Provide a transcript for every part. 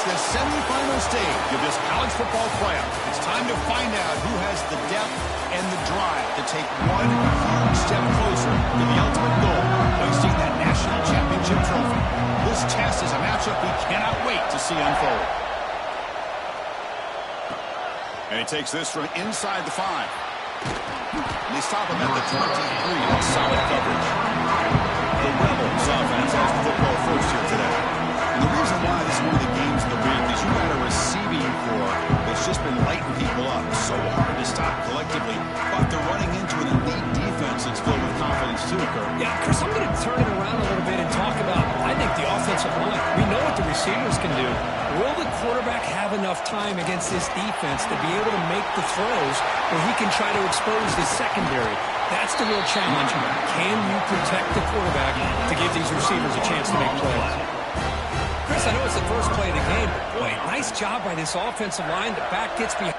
the semifinal stage of this college football playoff. It's time to find out who has the depth and the drive to take one huge step closer to the ultimate goal, hoisting that national championship trophy. This test is a matchup we cannot wait to see unfold. And he takes this from inside the 5. And they stop him at the 23. That's solid coverage. The Rebels offense has the football first here today. And the reason why this is one of the games of the week is you've got a receiving corps that's just been lighting people up. So hard to stop collectively. But they're running into an elite defense that's filled with confidence too, Kurt. Yeah, Chris, I'm going to turn it around a little bit and talk about, I think, the offensive line. We know what the receivers can do. Will the quarterback have enough time against this defense to be able to make the throws where he can try to expose the secondary? That's the real challenge. Can you protect the quarterback to give these receivers a chance to make plays? Chris, I know it's the first play of the game, but boy, nice job by this offensive line. The back gets behind.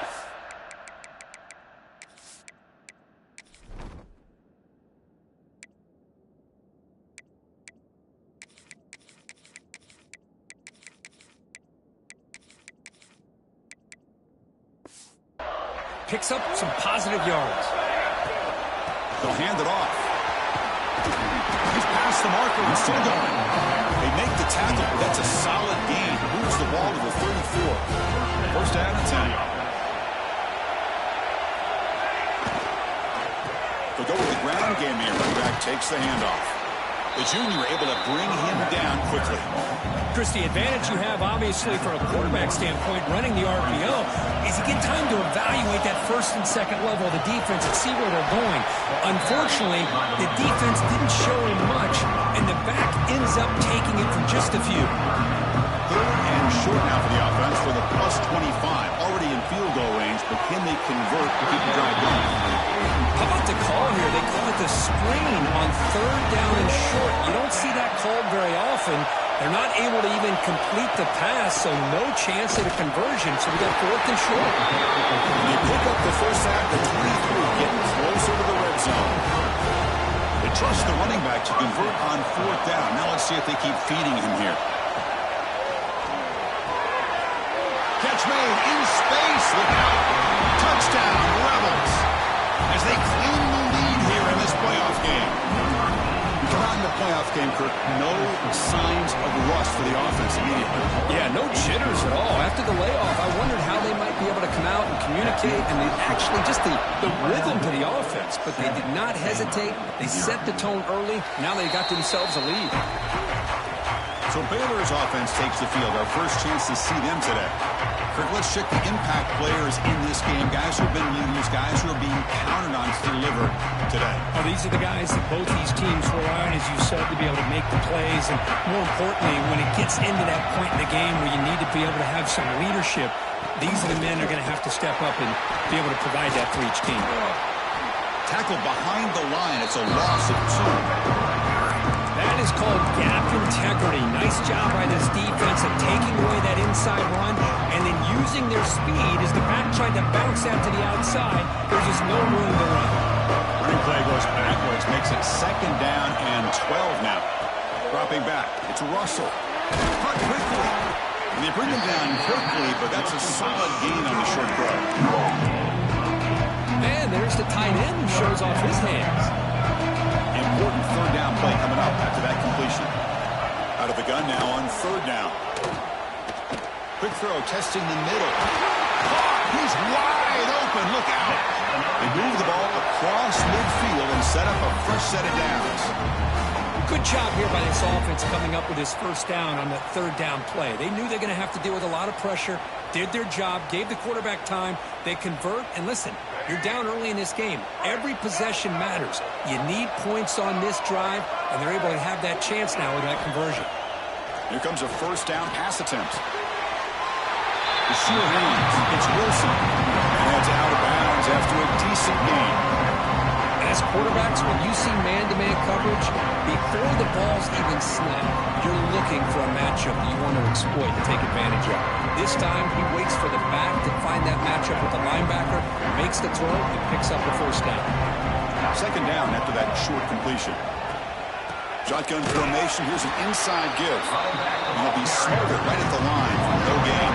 Picks up some positive yards. They'll hand it off. He's past the marker and still going. They make the tackle, but that's a solid gain. Moves the ball to the 34. First down and 10. They'll go with the ground game here. Running back takes the handoff. The junior able to bring him down quickly. Chris, the advantage you have, obviously, from a quarterback standpoint, running the RPO, is you get time to evaluate that first and second level of the defense and see where they're going. Unfortunately, the defense didn't show him much, and the back ends up taking it for just a few. Third and short now for the offense for the plus 25. Already in field goal range, but can they convert to keep the drive going? How about the call here? They call it the screen on third down and short. You don't see that called very often. They're not able to even complete the pass, so no chance at a conversion. So we got fourth and short. They pick up the first half at 23, getting closer to the red zone. They trust the running back to convert on fourth down. Now let's see if they keep feeding him here. Catch made in space. Look out. Touchdown, Rebels. As they claim the lead here in this playoff game. Come on in the playoff game, Kirk. No signs of rust for the offense immediately. Yeah, no jitters at all. After the layoff, I wondered how they might be able to come out and communicate, and actually just the rhythm to the offense. But they did not hesitate. They set the tone early. Now they got themselves a lead. So Baylor's offense takes the field. Our first chance to see them today. Kirk, let's check the impact players in this game. Guys who have been leaders, guys who are being counted on to deliver today. Well, these are the guys that both these teams rely on, as you said, to be able to make the plays. And more importantly, when it gets into that point in the game where you need to be able to have some leadership, these are the men who are going to have to step up and be able to provide that for each team. Tackle behind the line. It's a loss of 2. That is called gap integrity. Nice job by this defense of taking away that inside run and then using their speed as the back tried to bounce out to the outside. There's just no room to run. Running play goes backwards, makes it second down and 12 now. Dropping back, it's Russell. Cut quickly. And they bring him down quickly, but that's a solid gain on the short throw. And there's the tight end who shows off his hands. Important third down play coming up after that completion. Out of the gun now on third down. Quick throw, testing the middle. He's wide open. Look out. They move the ball across midfield and set up a fresh set of downs. Good job here by this offense coming up with his first down on the third down play. They knew they're going to have to deal with a lot of pressure, did their job, gave the quarterback time. They convert, and listen, you're down early in this game. Every possession matters. You need points on this drive, and they're able to have that chance now with that conversion. Here comes a first down pass attempt. The sure hands. It's Wilson. And that's out of bounds after a decent gain. As quarterbacks, when you see man-to-man coverage, before the ball's even snapped, you're looking for a matchup that you want to exploit and take advantage of. This time, he waits for the back to find that matchup with the linebacker, makes the throw, and picks up the first down. Second down after that short completion. Shotgun formation. Here's an inside give. He'll be smothered right at the line for no gain.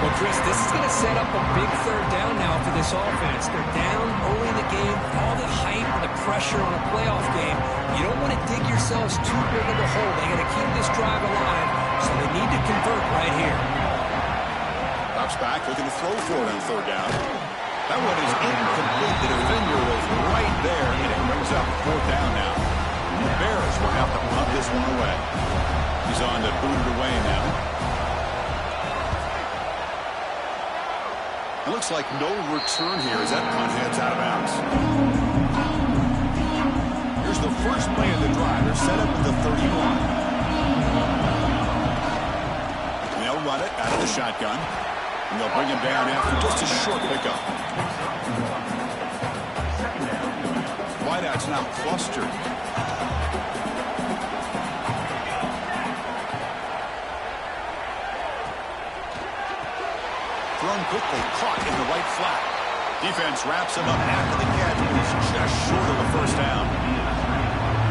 Well, Chris, this is going to set up a big third down now for this offense. They're down early in the game. All the hype and the pressure on a playoff game. You don't want to dig yourselves too big of a hole. They got to keep this drive alive, so they need to convert right here. Drops back, looking to throw for it on third down. That one is incomplete. The defender was right there, and it brings up fourth down now. The Bears will have to punt this one away. He's on to boot it away now. It looks like no return here as that punt heads out of bounds. Here's the first play of the drive. They're set up at the 31. And they'll run it out of the shotgun. And they'll bring him down after just a short pickup. Wideout's now clustered. Thrown quickly, caught in the right flat. Defense wraps him up after the catch, but he's just short of the first down.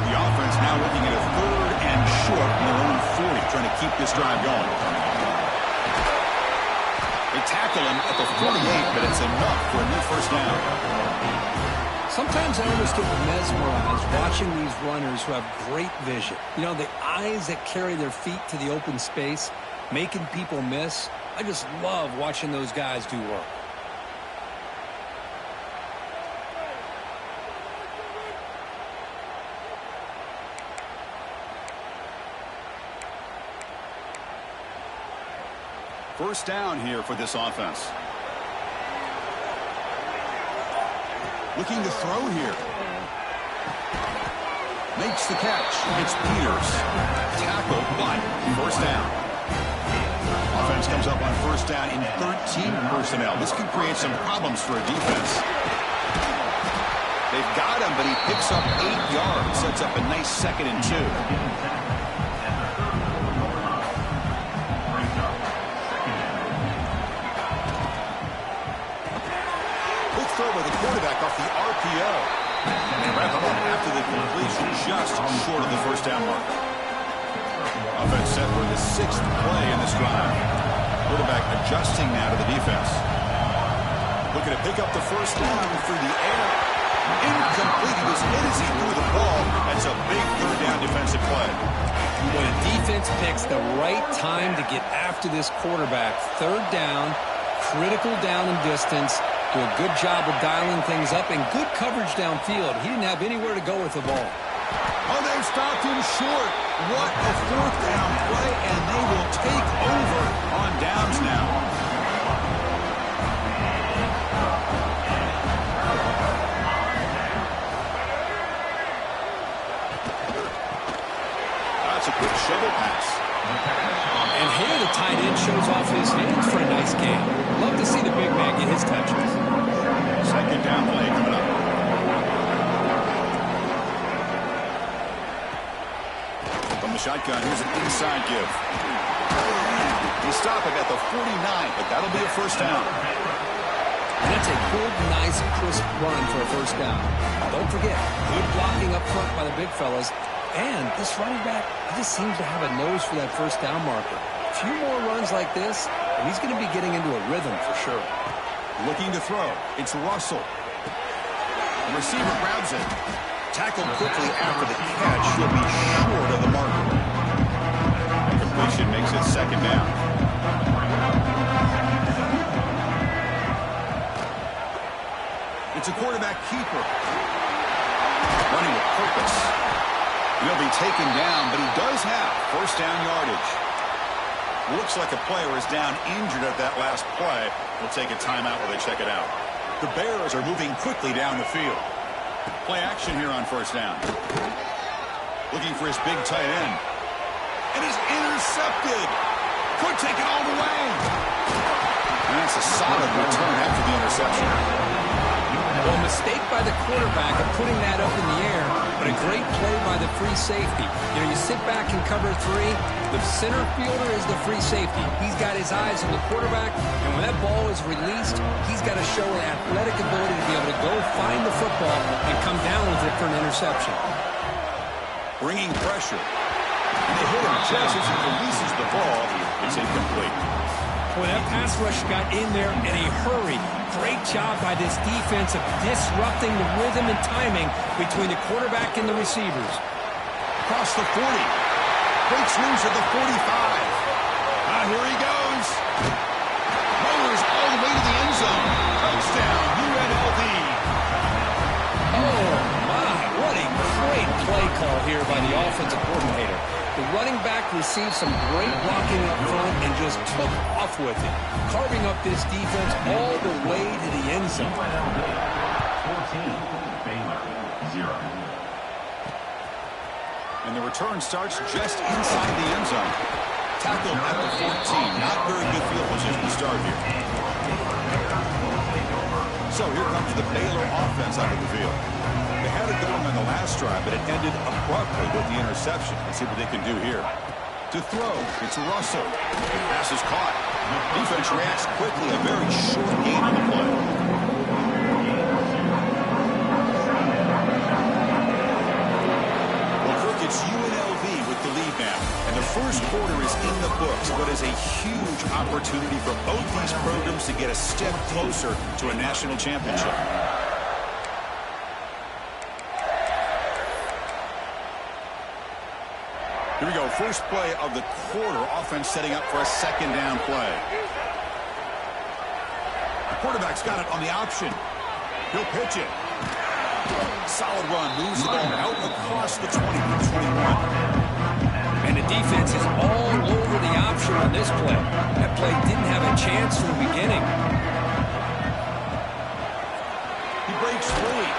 The offense now looking at a third and short from their own 40, trying to keep this drive going. They tackle him at the 48, but it's enough for a new first down. Sometimes I almost get mesmerized watching these runners who have great vision. You know, the eyes that carry their feet to the open space, making people miss. I just love watching those guys do work. First down here for this offense. Looking to throw here. Makes the catch. It's Peters. Tackle, but first down. Offense comes up on first down in 13 personnel. This could create some problems for a defense. They've got him, but he picks up 8 yards. Sets up a nice 2nd and 2. Quick throw by the quarterback off the RPO. And wrap him up after the completion, just short of the first down mark. Offense set for the 6th play in this drive. Quarterback adjusting now to the defense. Looking to pick up the first down through the air. Incomplete. He was hit as he threw the ball. That's a big third down defensive play. When a defense picks the right time to get after this quarterback, third down, critical down and distance, do a good job of dialing things up, and good coverage downfield. He didn't have anywhere to go with the ball. Oh, they've stopped him short. What a fourth down play, and they will take over on downs now. That's a quick shovel pass. And here the tight end shows off his hands for a nice game. Love to see the big man get his touches. Second down play coming up. Shotgun, here's an inside give. He stopped him at the 49, but that'll be a first down. And that's a good, nice, crisp run for a first down. Don't forget, good blocking up front by the big fellas. And this running back, he just seems to have a nose for that first down marker. A few more runs like this, and he's going to be getting into a rhythm for sure. Looking to throw. It's Russell. The receiver grabs it. Tackled quickly after the catch. He'll be short of the marker. Completion makes it second down. It's a quarterback keeper. Running with purpose. He'll be taken down, but he does have first down yardage. Looks like a player is down injured at that last play. We'll take a timeout while they check it out. The Bears are moving quickly down the field. Play action here on first down. Looking for his big tight end. And he's intercepted. Could take it all the way. And that's a solid return after the interception. Well, a mistake by the quarterback of putting that up in the air, but a great play by the free safety. You know, you sit back and cover 3. The center fielder is the free safety. He's got his eyes on the quarterback, and when that ball is released, he's got to show an athletic ability to be able to go find the football and come down with it for an interception. bringing pressure. And they hit him just as he releases the ball. It's incomplete. Boy, that pass rush got in there in a hurry. Great job by this defense of disrupting the rhythm and timing between the quarterback and the receivers. Across the 40. Breaks loose at the 45. Here he goes. Rolls all the way to the end zone. Touchdown, UNLV. Oh, my. What a great play call here by the offensive coordinator. The running back received some great blocking up front and just took off with it, carving up this defense all the way to the end zone. 14, Baylor, 0. And the return starts just inside the end zone. Tackled at the 14. Not very good field position to start here. So here comes the Baylor offense out of the field. They had it going on the last drive, but it ended abruptly with the interception. Let's see what they can do here. To throw, it's Russell. Pass is caught. Defense reacts quickly. A very short gain on the play. It's UNLV with the lead now. And the first quarter is in the books, but is a huge opportunity for both these programs to get a step closer to a national championship. Here we go. First play of the quarter. Offense setting up for a second down play. The quarterback's got it on the option. He'll pitch it. Solid run, moves the ball out across the 20 to 21. And the defense is all over the option on this play. That play didn't have a chance from the beginning. He breaks free,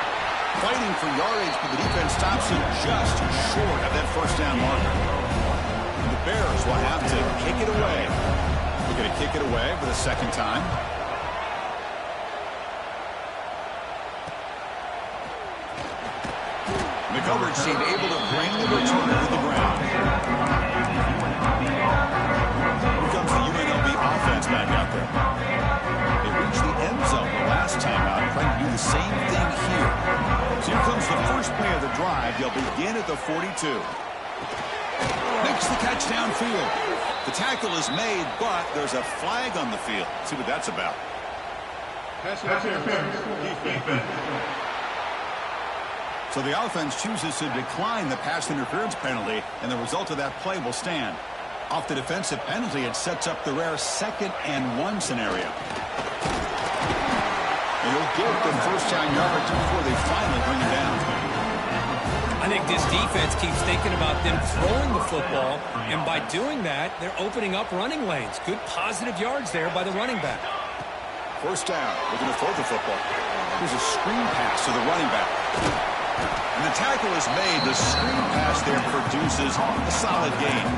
fighting for yardage, but the defense stops him just short of that first down marker. And the Bears will have to kick it away. They're going to kick it away for the second time. The coverage team able to bring the returner to the ground. Here comes the UNLV offense back out there. They reached the end zone the last time out, trying to do the same thing here. So here comes the first play of the drive. They'll begin at the 42. Makes the catch downfield. The tackle is made, but there's a flag on the field. Let's see what that's about. Pass interference. Defense. So the offense chooses to decline the pass interference penalty, and the result of that play will stand. Off the defensive penalty, it sets up the rare 2nd and 1 scenario. And he'll get the first down yardage before they finally bring it down. I think this defense keeps thinking about them throwing the football, and by doing that, they're opening up running lanes. Good positive yards there by the running back. First down, looking to throw the football. Here's a screen pass to the running back. And the tackle is made. The screen pass there produces a solid gain.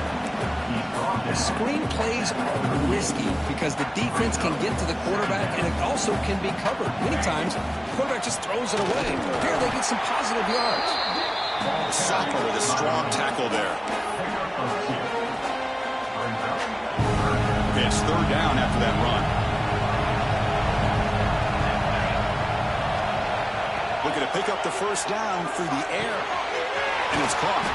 The screen plays are risky because the defense can get to the quarterback, and it also can be covered. Many times, the quarterback just throws it away. Here, they get some positive yards. Saka with a strong tackle there. Okay, it's third down after that run. Looking to pick up the first down through the air. And it's caught.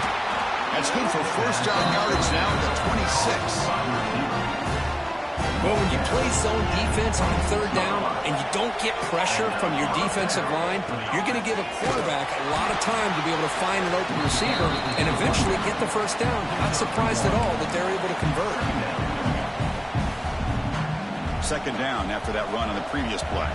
That's good for first down yardage now at the 26. Well, when you play zone defense on third down and you don't get pressure from your defensive line, you're going to give a quarterback a lot of time to be able to find an open receiver and eventually get the first down. Not surprised at all that they're able to convert. Second down after that run on the previous play.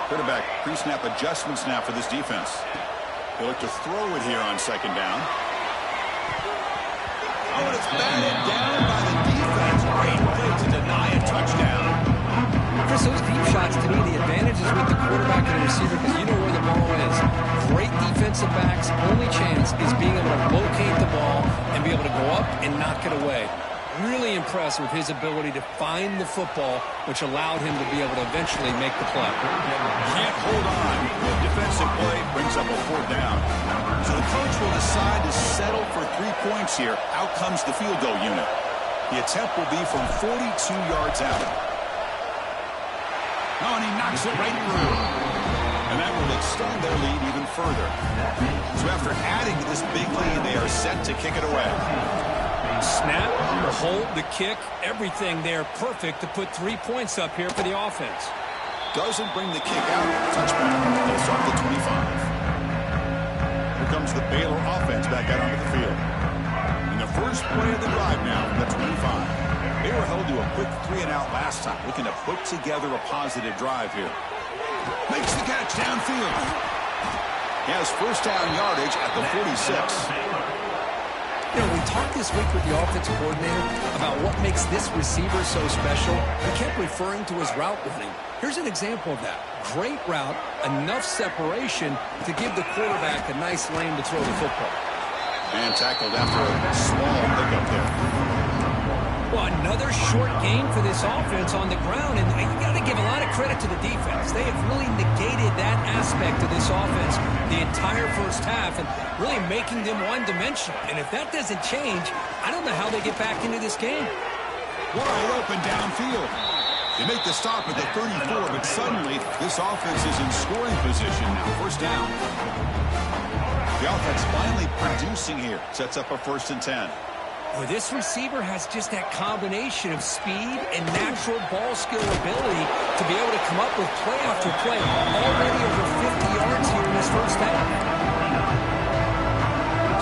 Quarterback pre-snap adjustments now for this defense. They look to throw it here on second down. Oh, and it's batted down by the defense. Great play to deny a touchdown. Chris, those deep shots, to me, the advantage is with the quarterback and the receiver because you know where the ball is. Great defensive backs, only chance is being able to locate the ball and be able to go up and knock it away. Really impressed with his ability to find the football, which allowed him to be able to eventually make the play. Can't hold on. Good defensive play brings up a fourth down. So the coach will decide to settle for 3 points here. Out comes the field goal unit. The attempt will be from 42 yards out. Oh, and he knocks it right through. And that will extend their lead even further. So after adding to this big lead, they are set to kick it away. Snap, the hold, the kick, everything there perfect to put 3 points up here for the offense. Doesn't bring the kick out. Touchback. They'll start the 25. Here comes the Baylor offense back out onto the field. In the first play of the drive now from the 25. They were held to a quick 3-and-out last time, looking to put together a positive drive here. Makes the catch downfield. He has first down yardage at the 46. You know, we talked this week with the offensive coordinator about what makes this receiver so special. He kept referring to his route running. Here's an example of that. Great route, enough separation to give the quarterback a nice lane to throw the football. And tackled after a small pickup there. Well, another short gain for this offense on the ground, and you got to give a lot of credit to the defense. They have really negated that aspect of this offense the entire first half and really making them one-dimensional. And if that doesn't change, I don't know how they get back into this game. Wide open downfield. They make the stop at the 34, but suddenly this offense is in scoring position now. First down. The offense finally producing here. Sets up a 1st and 10. Well, this receiver has just that combination of speed and natural ball skill ability to be able to come up with play after play. Already over 50 yards here in this first half.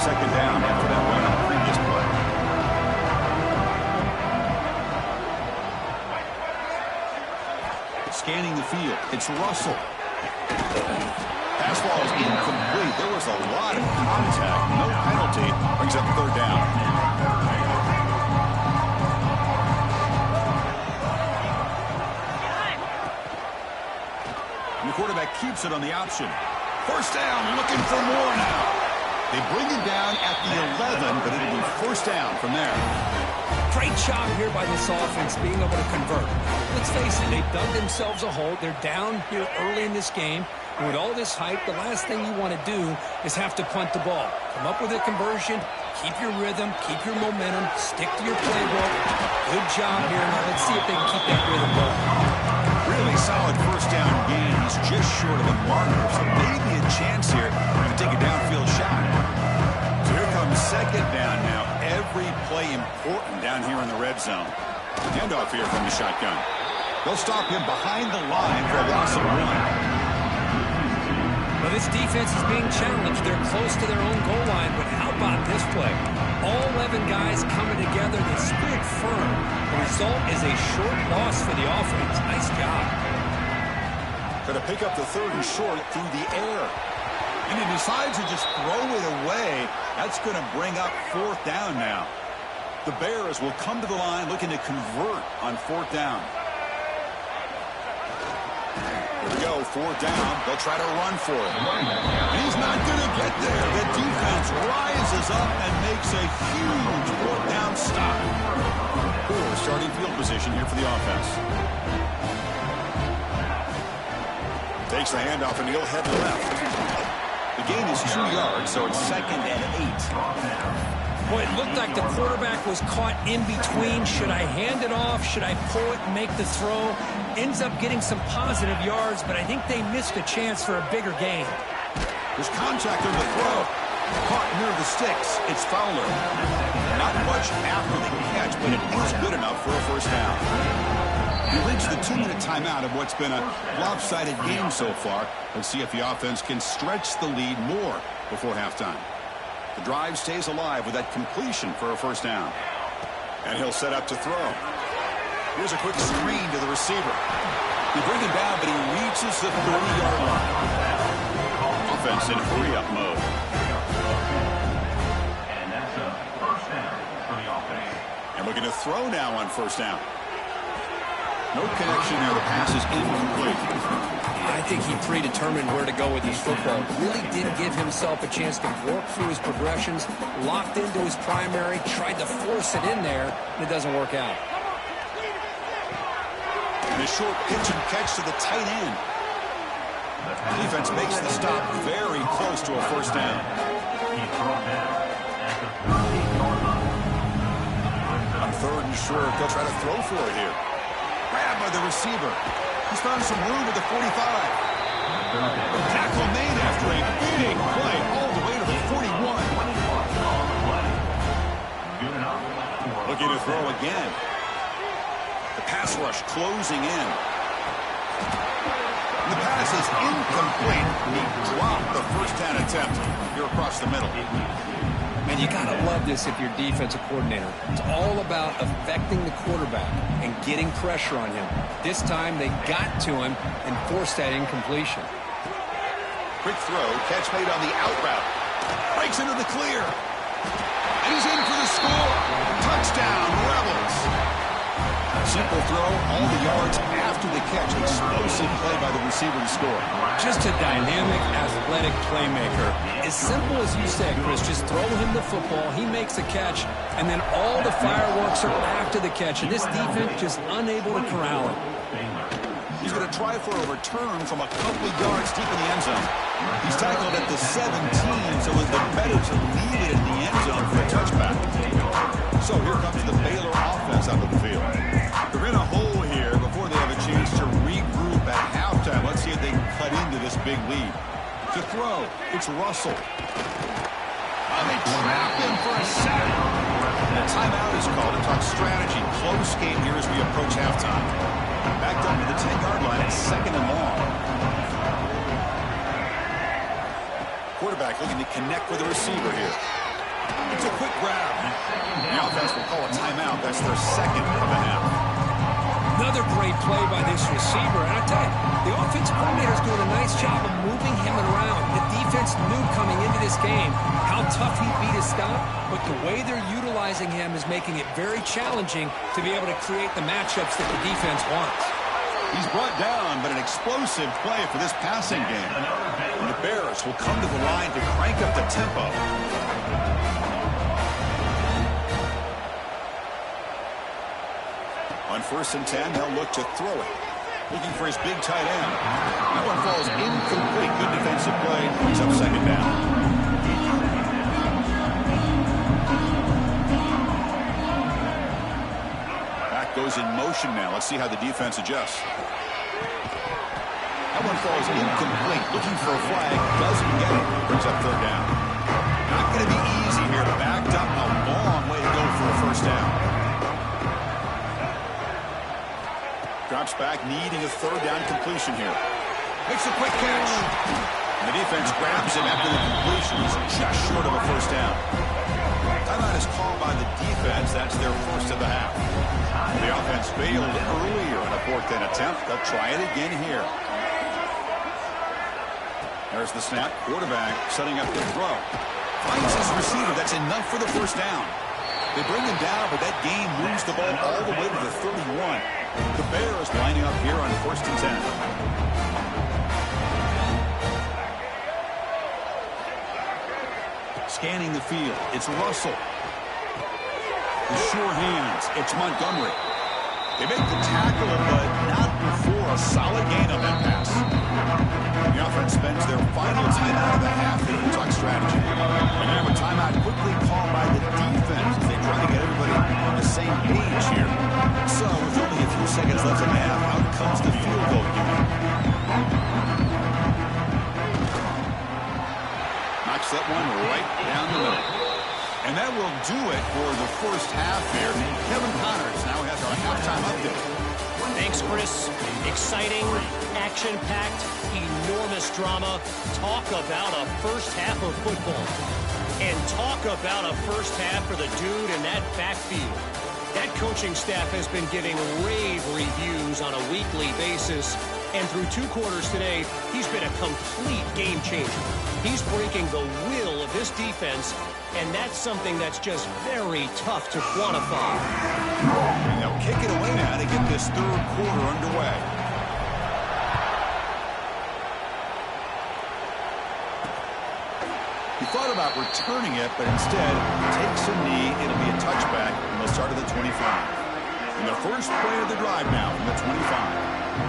Second down after that run on the previous play. Scanning the field. It's Russell. Pass ball is incomplete. There was a lot of contact. No penalty. Brings up 3rd down. And the quarterback keeps it on the option. First down, looking for more now. They bring him down at the 11, but it'll be first down from there. Great job here by this offense being able to convert. Let's face it, they've dug themselves a hole. They're down here early in this game. And with all this hype, the last thing you want to do is have to punt the ball. Come up with a conversion, keep your rhythm, keep your momentum, stick to your playbook. Good job here. Now let's see if they can keep that rhythm going. Really solid first down gain. He's just short of the marker, so maybe a chance here to take a downfield shot. So here comes second down now. Every play important down here in the red zone. Handoff here from the shotgun. They'll stop him behind the line for a loss of 1. Well, this defense is being challenged. They're close to their own goal line, but how about this play? All 11 guys coming together. They stood firm. The result is a short loss for the offense. Nice job. Going to pick up the 3rd and short through the air. And he decides to just throw it away. That's going to bring up 4th down now. The Bears will come to the line looking to convert on 4th down. Here we go, 4th down. They'll try to run for it. And he's not going to get there. The defense rises up and makes a huge 4th down stop. Poor starting field position here for the offense. Takes the handoff and he'll head left. The gain is 2 yards, so it's 2nd and 8. Boy, it looked like the quarterback was caught in between. Should I hand it off? Should I pull it and make the throw? Ends up getting some positive yards, but I think they missed a chance for a bigger gain. There's contact on the throw. Caught near the sticks. It's Fowler. Not much after the catch, but it is good enough for a first down. We reached the 2-minute timeout of what's been a lopsided game so far. Let's see if the offense can stretch the lead more before halftime. The drive stays alive with that completion for a first down. And he'll set up to throw. Here's a quick screen to the receiver. They bring him down, but he reaches the 30-yard line. Offense in hurry-up mode. And that's a first down for the offense. And looking to throw now on first down. No connection there. The pass is incomplete. I think he predetermined where to go with his football. Really did give himself a chance to work through his progressions, locked into his primary, tried to force it in there, and it doesn't work out. And a short pitch and catch to the tight end. The defense makes the stop very close to a first down. On 3rd and short, they'll try to throw for it here. Grabbed by the receiver. He's found some room at the 45. Tackle made after a big play all the way to the 41. Looking to throw again. The pass rush closing in. The pass is incomplete. He dropped the first down attempt here across the middle. And you got to love this if you're defensive coordinator. It's all about affecting the quarterback and getting pressure on him. This time they got to him and forced that incompletion. Quick throw, catch made on the out route. Breaks into the clear. And he's in for the score. Touchdown, Rebels. Simple throw, all the yards after the catch. Explosive play by the receiver to score. Just a dynamic, athletic playmaker. As simple as you said, Chris, just throw him the football, he makes the catch, and then all the fireworks are after the catch, and this defense just unable to corral him. He's going to try for a return from a couple of yards deep in the end zone. He's tackled at the 17, so it would be better to leave it in the end zone for a touchback. So here comes the Baylor offense out of the field. They're in a hole here before they have a chance to regroup at halftime. Let's see if they can cut into this big lead. To throw, it's Russell. Oh, they trap him for a sack. A timeout is called to talk strategy. Close game here as we approach halftime. Backed up to the 10-yard line at 2nd and long. Quarterback looking to connect with the receiver here. It's a quick grab. The offense will call a timeout. That's their second of the half. Another great play by this receiver. And I tell you, the offensive coordinator is doing a nice job of moving him around. The defense knew coming into this game how tough he'd be to stop, but the way they're utilizing him is making it very challenging to be able to create the matchups that the defense wants. He's brought down, but an explosive play for this passing game. And the Bears will come to the line to crank up the tempo. On 1st and 10, they'll look to throw it. Looking for his big tight end. That one falls incomplete. Good defensive play. He's up 2nd down. Back goes in motion now. Let's see how the defense adjusts. That one falls incomplete. Looking for a flag. Doesn't get it. Brings up 3rd down. Not going to be easy here. Backed up a long way to go for a 1st down. Drops back, needing a 3rd down completion here. Makes a quick catch. And the defense grabs him after the completion. He's just short of a 1st down. Timeout is called by the defense. That's their first of the half. The offense failed earlier in a 4th down attempt. They'll try it again here. There's the snap. Quarterback setting up the throw. Finds his receiver. That's enough for the 1st down. They bring him down, but that game moves the ball all the way to the 31. The Bears lining up here on 1st and 10. Scanning the field, it's Russell. The sure hands, it's Montgomery. They make the tackle, but not before a solid gain on that pass. The offense spends their final timeout of the half here to talk strategy. And now a timeout quickly called by the defense as they try to get everybody on the same page here. So, with only a few seconds left in the half, out comes the field goal unit. Knocks that one right down the middle. And that will do it for the first half here. Kevin Connors now has our halftime update. Thanks, Chris. Exciting, action-packed, enormous drama. Talk about a first half of football. And talk about a first half for the dude in that backfield. That coaching staff has been giving rave reviews on a weekly basis. And through 2 quarters today, he's been a complete game changer. He's breaking the will of this defense, and that's something that's just very tough to quantify. And they'll kick it away now to get this 3rd quarter underway. He thought about returning it, but instead takes a knee. It'll be a touchback, and they'll start at the 25. And the first play of the drive now from the 25.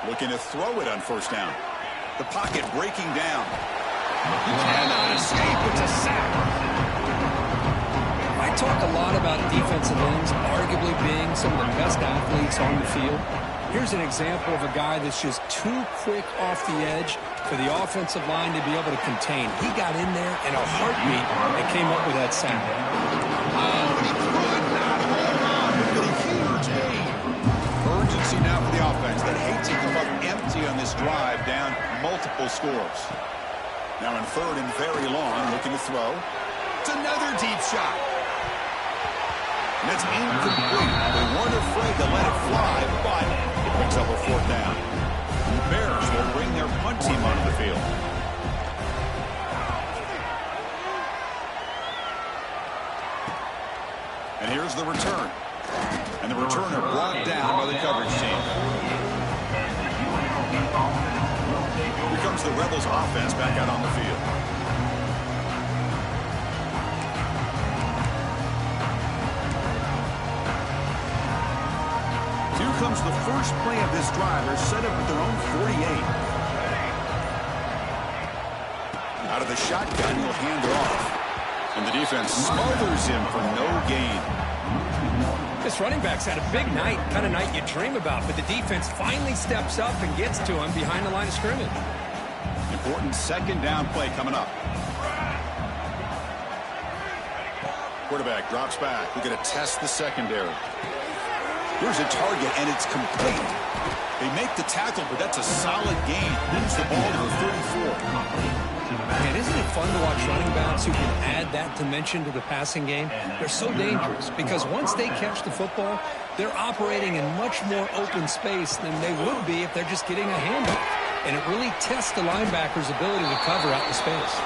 Looking to throw it on 1st down. The pocket breaking down. He cannot escape. It's a sack. I talk a lot about defensive ends arguably being some of the best athletes on the field. Here's an example of a guy that's just too quick off the edge for the offensive line to be able to contain. He got in there in a heartbeat and came up with that sack. Oh, and he could not hold on. Look at a huge gain. Urgency now for the offense. They hate to come up empty on this drive, down multiple scores. Now in third and very long, looking to throw. It's another deep shot. And that's incomplete. They weren't afraid to let it fly, but it brings up a fourth down. The Bears will bring their punt team onto the field. And here's the return. And the returner brought down by the coverage team. Here comes the Rebels offense back out on the field. Here comes the first play of this drive. They're set up at their own 48. Out of the shotgun, he'll hand it off. And the defense smothers him for no gain. This running back's had a big night, kind of night you dream about, but the defense finally steps up and gets to him behind the line of scrimmage. Important second down play coming up. Quarterback drops back. We're going to test the secondary. Here's a target, and it's complete. They make the tackle, but that's a solid gain. Moves the ball to the 34. And isn't it fun to watch running backs who can add that dimension to the passing game? They're so dangerous because once they catch the football, they're operating in much more open space than they would be if they're just getting a handoff. And it really tests the linebacker's ability to cover out the space.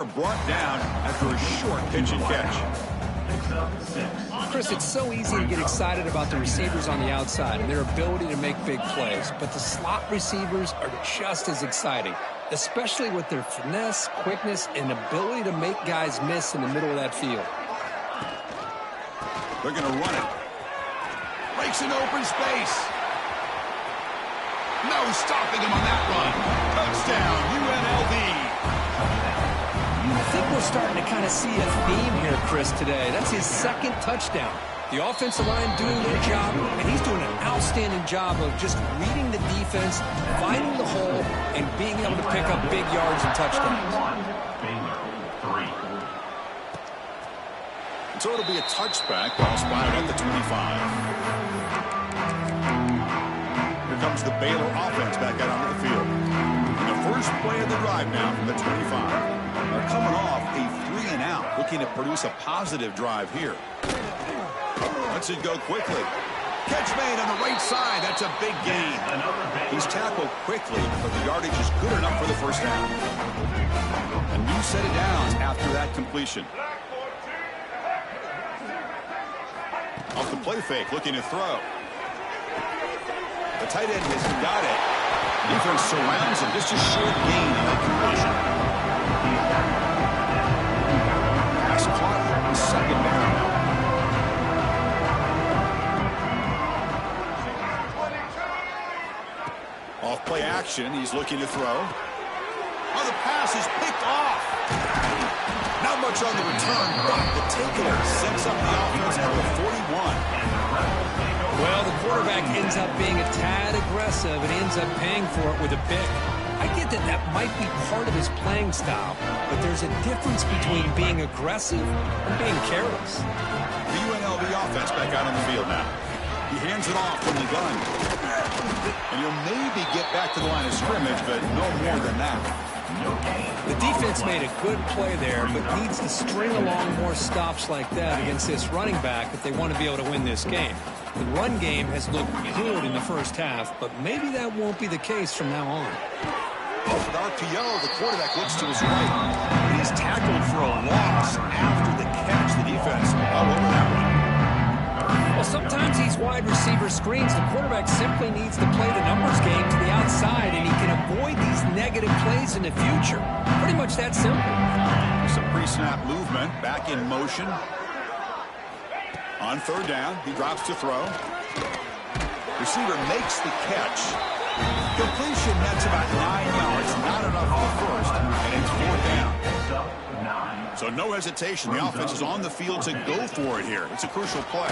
receiver brought down after a short pitch and catch. Chris, it's so easy to get excited about the receivers on the outside and their ability to make big plays, but the slot receivers are just as exciting, especially with their finesse, quickness, and ability to make guys miss in the middle of that field. They're going to run it. Breaks an open space. No stopping him on that run. Touchdown, UNLV. I think we're starting to kind of see a theme here, Chris, today. That's his second touchdown. The offensive line doing their job, and he's doing an outstanding job of just reading the defense, finding the hole, and being able to pick up big yards and touchdowns. So it'll be a touchback. Ball spotted at the 25. Here comes the Baylor offense back out onto the field. And the first play of the drive now from the 25. They're coming off a 3-and-out, looking to produce a positive drive here. Let's it go quickly. Catch made on the right side. That's a big gain. He's tackled quickly, but the yardage is good enough for the first down. A new set of downs after that completion. Off the play fake, looking to throw. The tight end has got it. Defense surrounds him. Just a short gain on that completion. Pass caught on second down. Off play action. He's looking to throw. Oh, the pass is picked off. Not much on the return, but the takeover sets up the offense at the 41. Well, the quarterback ends up being a tad aggressive and ends up paying for it with a pick. I get that that might be part of his playing style, but there's a difference between being aggressive and being careless. The UNLV offense back out on the field now. He hands it off from the gun. And he'll maybe get back to the line of scrimmage, but no more than that. The defense made a good play there, but needs to string along more stops like that against this running back if they want to be able to win this game. The run game has looked good in the first half, but maybe that won't be the case from now on. Off an RPO, the quarterback looks to his right. And he's tackled for a loss after the catch. The defense all over that one. Well, sometimes these wide receiver screens, the quarterback simply needs to play the numbers game to the outside, and he can avoid these negative plays in the future. Pretty much that simple. Some pre-snap movement, back in motion. On third down, he drops to throw. Receiver makes the catch. Completion, that's about 9 yards, not enough for the first, and it's fourth down. So no hesitation. The offense is on the field to go for it here. It's a crucial play.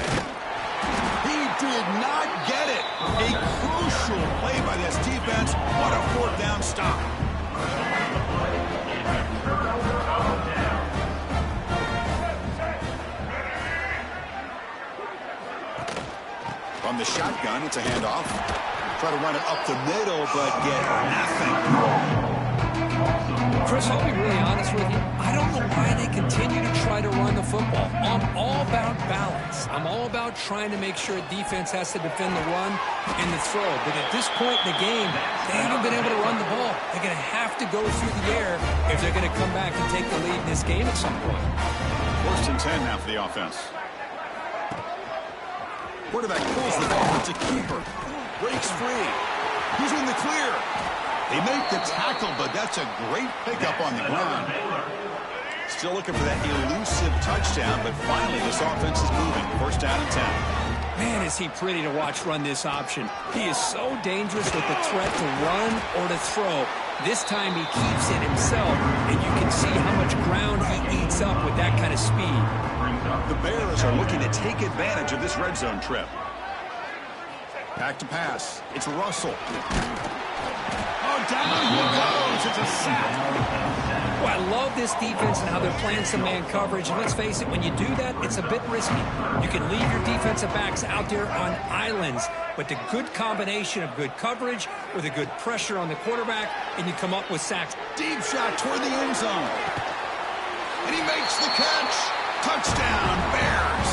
He did not get it. A crucial play by this defense. What a fourth down stop. From the shotgun, it's a handoff. Try to run it up the middle, but get nothing. Chris, I'll be really honest with you. I don't know why they continue to try to run the football. I'm all about balance. I'm all about trying to make sure a defense has to defend the run and the throw. But at this point in the game, they haven't been able to run the ball. They're going to have to go through the air if they're going to come back and take the lead in this game at some point. First and 10 now for the offense. Quarterback pulls the ball. It's a keeper. Breaks free. He's in the clear. They make the tackle, but that's a great pickup on the ground. Still looking for that elusive touchdown, but finally this offense is moving. First down and 10. Man, is he pretty to watch run this option. He is so dangerous with the threat to run or to throw. This time he keeps it himself, and you can see how much ground he eats up with that kind of speed. The Bears are looking to take advantage of this red zone trip. Back to pass. It's Russell. Oh, down he goes. It's a sack. Well, I love this defense and how they're playing some man coverage. And let's face it, when you do that, it's a bit risky. You can leave your defensive backs out there on islands, but the good combination of good coverage with a good pressure on the quarterback, and you come up with sacks. Deep shot toward the end zone. And he makes the catch. Touchdown, Bears.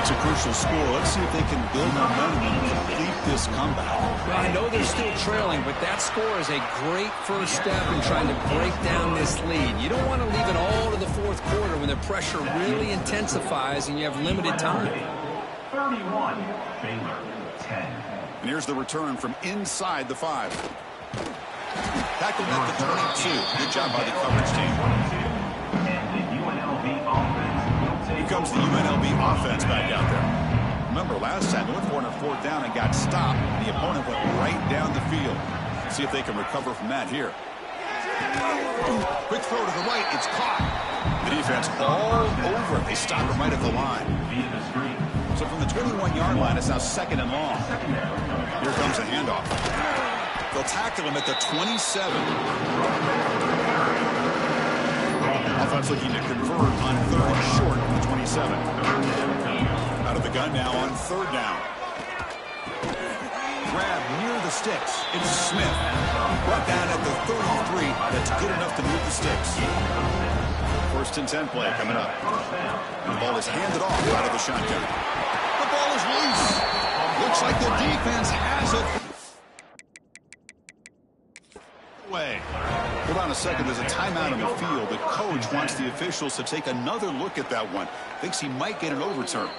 It's a crucial score. Let's see if they can build momentum and complete this comeback. Well, I know they're still trailing, but that score is a great first step in trying to break down this lead. You don't want to leave it all to the fourth quarter when the pressure really intensifies and you have limited time. 31, Baylor, 10. And here's the return from inside the 5. Tackled at the 22. Good job by the coverage team. And the UNLV offense will take. Here comes the UNLV offense back out there. Remember, last time they went for it on 4th down and got stopped. The opponent went right down the field. See if they can recover from that here. Quick throw to the right. It's caught. The defense all over it. They stop him right at the line. Via the screen. So from the 21-yard line, it's now 2nd and long. Here comes a handoff. They'll tackle him at the 27. Offense looking to convert on 3rd and short at the 27. Out of the gun now on 3rd down. Grab near the sticks. It's Smith. Brought down at the 33. That's good enough to move the sticks. 1st and 10 play coming up. The ball is handed off out of the shotgun. The ball is loose. Looks like the defense has it. Hold on a second. There's a timeout on the field. The coach wants the officials to take another look at that one. Thinks he might get an overturn.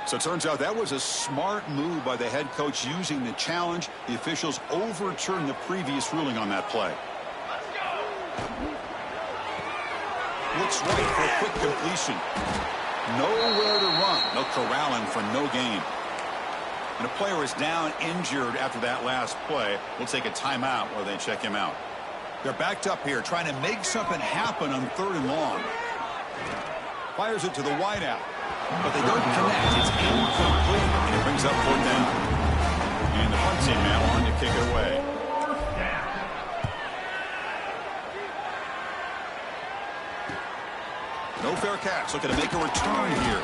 So it turns out that was a smart move by the head coach using the challenge. The officials overturned the previous ruling on that play. Looks right for a quick completion. Nowhere to run. They'll corral him for no gain. And a player is down injured after that last play. We'll take a timeout while they check him out. They're backed up here trying to make something happen on 3rd and long. Fires it to the wideout. But they don't connect. It's incomplete. And it brings up 4th down. And the punt team now on to kick it away. No fair catch. Looking to make a return here.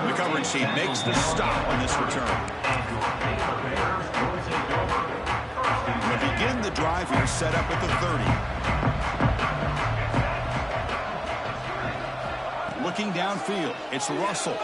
The coverage team makes the stop on this return. Going to begin the drive here, set up at the 30. Looking downfield, it's Russell.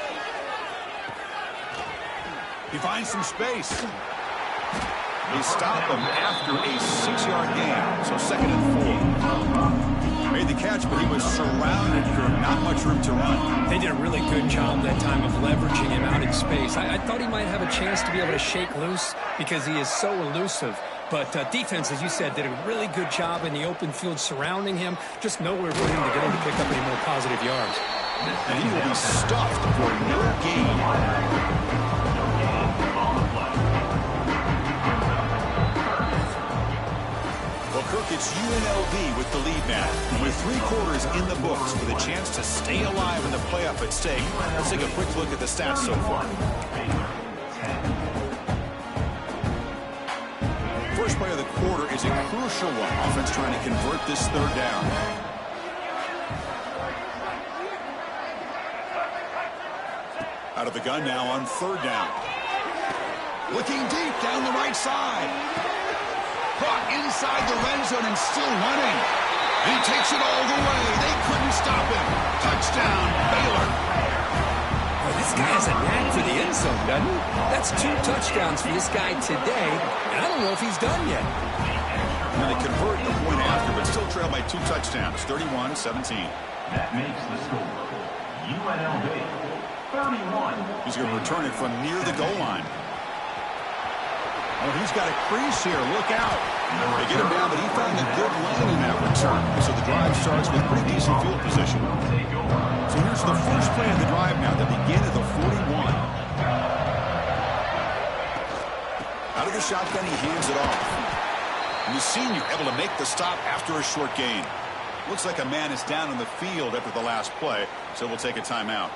He finds some space. They stop him after a 6-yard gain, so 2nd and 4. Made the catch, but he was surrounded for not much room to run. They did a really good job that time of leveraging him out in space. I thought he might have a chance to be able to shake loose because he is so elusive. But defense, as you said, did a really good job in the open field surrounding him. Just nowhere for him to go to pick up any more positive yards. And he will be stuffed for no gain. It's UNLV with the lead now. And with 3 quarters in the books with a chance to stay alive in the playoff at stake, let's take a quick look at the stats so far. First play of the quarter is a crucial one. Offense trying to convert this 3rd down. Out of the gun now on 3rd down. Looking deep down the right side. Brought inside the red zone and still running. And he takes it all the way. They couldn't stop him. Touchdown, Baylor. Well, this guy has a knack for the end zone, doesn't he? That's 2 touchdowns for this guy today, and I don't know if he's done yet. And they convert the point after, but still trail by 2 touchdowns, 31-17. That makes the score UNLV 31. He's going to return it from near the goal line. Oh, he's got a crease here. Look out. They get him down, but he found a good lane in that return. So the drive starts with pretty decent field position. So here's the first play of the drive now. They begin at the 41. Out of the shotgun, he hands it off. And the senior able to make the stop after a short gain. Looks like a man is down on the field after the last play, so we'll take a timeout.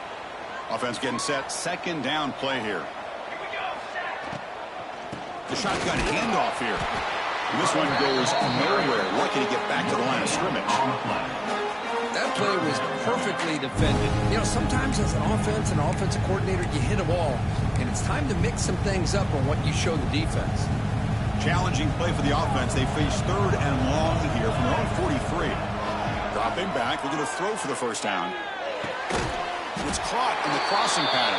Offense getting set. 2nd down play here. The shotgun handoff here. And this one goes nowhere. Lucky to get back to the line of scrimmage. That play was perfectly defended. You know, sometimes as an offensive coordinator, you hit a ball, and it's time to mix some things up on what you show the defense. Challenging play for the offense. They face 3rd and long here from their own 43. Dropping back. Looking to throw for the 1st down. With was caught in the crossing pattern.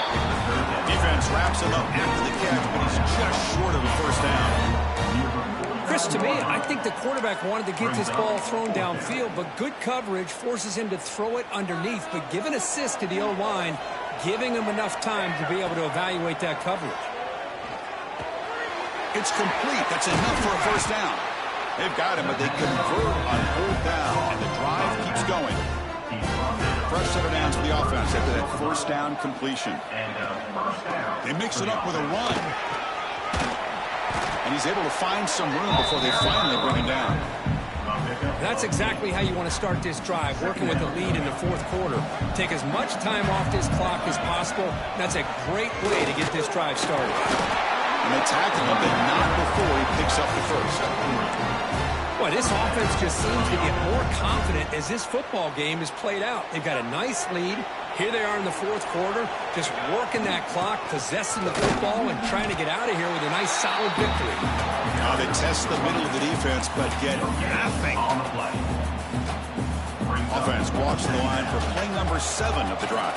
Defense wraps him up after the catch, but he's just short of a first down. Chris, to me, I think the quarterback wanted to get this ball thrown downfield, but good coverage forces him to throw it underneath. But give an assist to the O-line, giving him enough time to be able to evaluate that coverage. It's complete. That's enough for a first down. They've got him, but they convert on fourth down, and the drive keeps going. Fresh set of downs for the offense after that first down completion. They mix it up with a run. And he's able to find some room before they finally bring him down. That's exactly how you want to start this drive, working with the lead in the fourth quarter. Take as much time off this clock as possible. That's a great way to get this drive started. And they tackle him, but not before he picks up the first. Boy, this offense just seems to get more confident as this football game is played out. They've got a nice lead. Here they are in the fourth quarter, just working that clock, possessing the football, and trying to get out of here with a nice, solid victory. Now they test the middle of the defense, but get nothing. On the play. Offense walks to the line for play number 7 of the drive.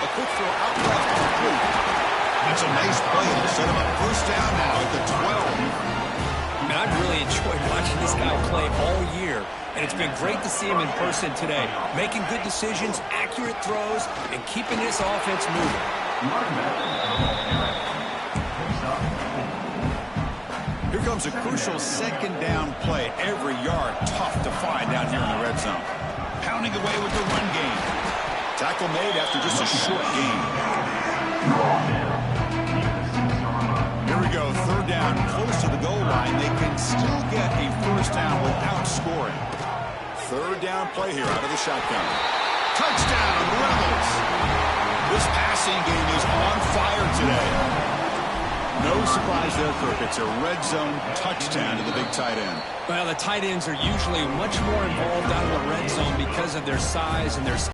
A quick throw out left to complete. That's a nice play. It'll set him up first down now at the 12. And I've really enjoyed watching this guy play all year, and it's been great to see him in person today, making good decisions, accurate throws, and keeping this offense moving. Here comes a crucial second down play. Every yard tough to find down here in the red zone. Pounding away with the run game. Tackle made after just a short gain. Here we go, third down, close to the goal line. They can still get a first down without scoring. Third down play here out of the shotgun. Touchdown, Rebels! This passing game is on fire today. No surprise there, Kirk. It's a red zone touchdown to the big tight end. Well, the tight ends are usually much more involved out of the red zone because of their size and their